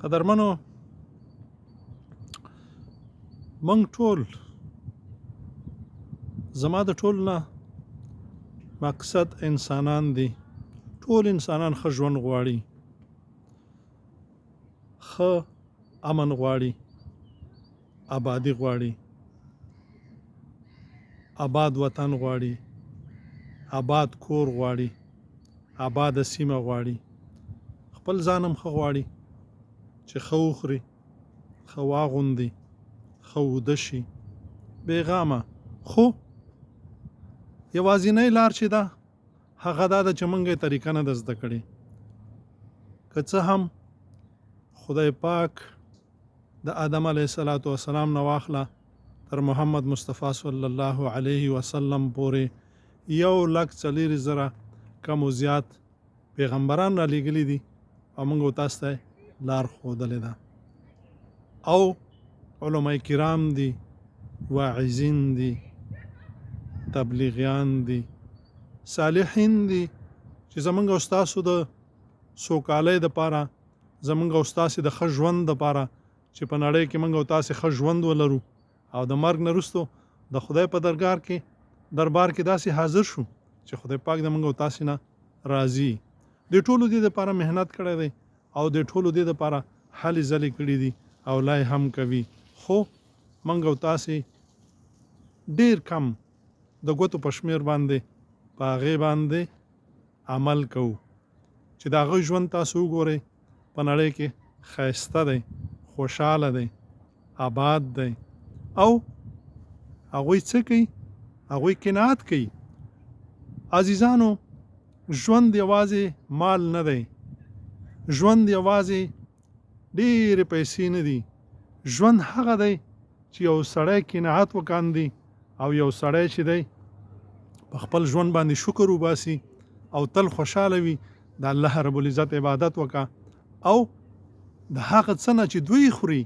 قدرمنو موږ ټول زما د ټول نه مقصد انسانان دي. ټول انسانان ښه ژوند غواړي، ښه امن غواړي، آبادي غواړي، آباد وطن غواړي، آباد کور غواړي، آباد سیمه غواړي، خپل ځانم ښه غواړي چې ښه وخوري، ښه واغوندي، ښه وده شي بېغامه. خو یوازینۍ لار چې ده هغه دا ده چې موږ یې طریقه نه ده زده کړې. که څه هم خدای پاک د آدم علیه السلام نه واخله تر محمد مصطفی صلی الله علیه وسلم پورې 1,40,000 کم و زیات پیغمبران را لیږلي دي او موږ تاسو ته لار ښودلې ده، او علماء کرام دي، واعظین دي، تبلیغیان دي، صالحین دي چې زمونږ او ستاسو د سوکالۍ دپاره، زمونږ او ستاسو د ښه ژوند دپاره چې په نړۍ کې موږ او تاسې ښه ژوند ولرو او د مرګ نه وروستو د خدای په دربار کې داسې حاضر شو چې خدای پاک د موږ او تاسې نه راضي. د ټولو دې دپاره محنت کړی دی او د ټولو دې دپاره هلې ځلې کړي دي او لا یې هم کوي، خو موږ او تاسې ډېر کم د ګوتو په شمېر باندې په هغې باندې عمل کوو چې د هغوی ژوند تاسو وګورئ په نړۍ کې ښایسته دی، خوشحاله دی، آباد دی، او هغوی څه کوي؟ هغوی قناعت کوي. عزیزانو، ژوند یوازې مال نه دی، ژوند یوازې ډېرې پیسې نه دي. ژوند هغه دی چې یو سړی قناعت وکاندي او یو سړی چې دی په خپل ژوند باندې شکر وباسي او تل خوشحاله وي، د الله رب العزت عبادت وکړه او د هغه څه نه چې دوی خوري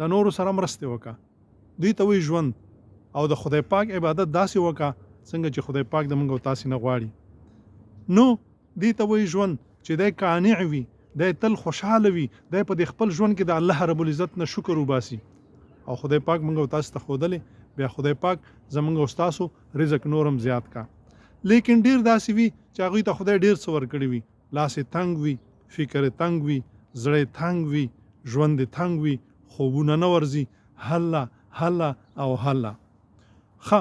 د نورو سره مرستې وکړه. دوی ته وایي ژوند، او د خدای پاک عبادت داسې وکړه څنګه چې خدای پاک د موږ او تاسې نه غواړي. نو دې ته وایي ژوند چې دی قانع وي، دی تل خوشحاله وي، دی په دې خپل ژوند کې د الله رب العزت نه شکر وباسي او خدای پاک موږ او تاسو ته ښودلې. بیا خدای پاک زموږ او ستاسو رزق نورم زیات کا. لیکن ډیر داسې وي چې هغوی ته خدای ډیر څه ورکړي وي، لاس یې تنګ وي، فکر یې تنګ وي، زړه یې تنګ وي، ژوند یې تنګ وي، خوبونه نه ورځي، هله هله او هله. ښه،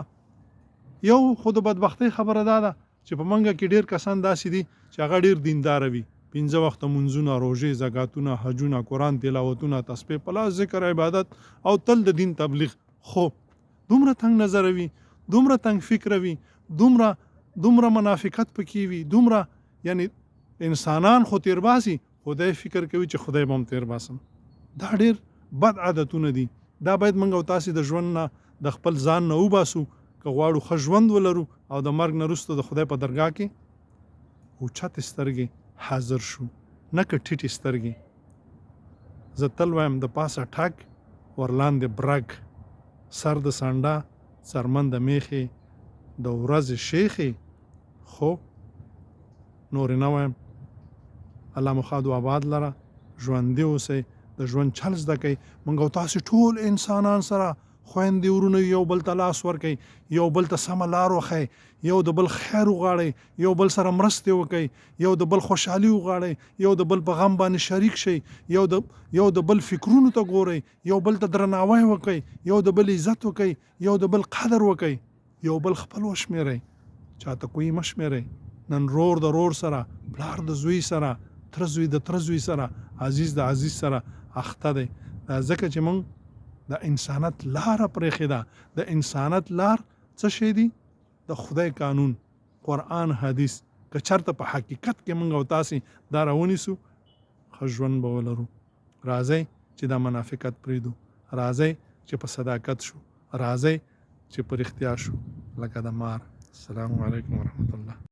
یو خو د بدبختۍ خبره دا ده چې په منګه کې ډیر کسان داسې دي چې هغه ډیر دینداره وي، 5 وخته منځونه، روژې، زکاتونه، حجونه، قرآن تلاوتونه، تسبیح په لاس، ذکر، عبادت او تل د دین تبلیغ. خو دومره تنگ نظر وي، دومره تنگ فکر وي، دومره منافقت پکې وي، دومره یعنی انسانان خو تیر باسي، خدای فکر کوي چې خدای به هم تیر باسم. دا ډیر بد عادتونه دي. دا باید موږ او تاسې د ژوند نه د خپل ځان نه وباسو که غواړو ښه ژوند ولرو او د مرګ نه وروسته د خدای په درګاه کې اوچتې سترګې حاضر شو، نه که ټیټې سترګې. زه تل وایم د پاسه ټک ورلاندې برګ، سر د سانډا څرمن د میخې د ورځې شیخې. خو نور نه وایم. الله مو ښاد و آباد لره، ژوندي اوسئ، د ژوند چل زده کوئ. موږ او تاسې ټول انسانان سره خویندې ورونه یو بل ته لاس ورکئ، یو بل ته سمه لار وښئ، یو د بل خیر وغواړئ، یو بل سره مرستې وکئ، یو د بل خوشحالي وغواړئ، یو د بل په غم باندې شریک شئ، یو د بل فکرونو ته ګورئ، یو بل ته درناوی وکئ، یو د بل عزت وکئ، یو د بل قدر وکئ، یو بل خپل وشمېرئ، چاته کوی مه شمېرئ. نن رور د رور سره، پلار د زوی سره، تره زوی د تره زوی سره، عزیز د عزیز سره اخته دی. دا ځکه چې موږ د انسانیت لاره پرېښې ده. د انسانیت لار څه شی دی؟ د خدای قانون، قرآن، حدیث. که چېرته په حقیقت کې موږ او تاسې دا راونیسو، ښه ژوند به ولرو. راځئ چې دا منافقت پرېږدو، راځئ چې په صداقت شو، راځئ چې په رښتیا شو لکه د مار. السلام علیکم ورحمت الله.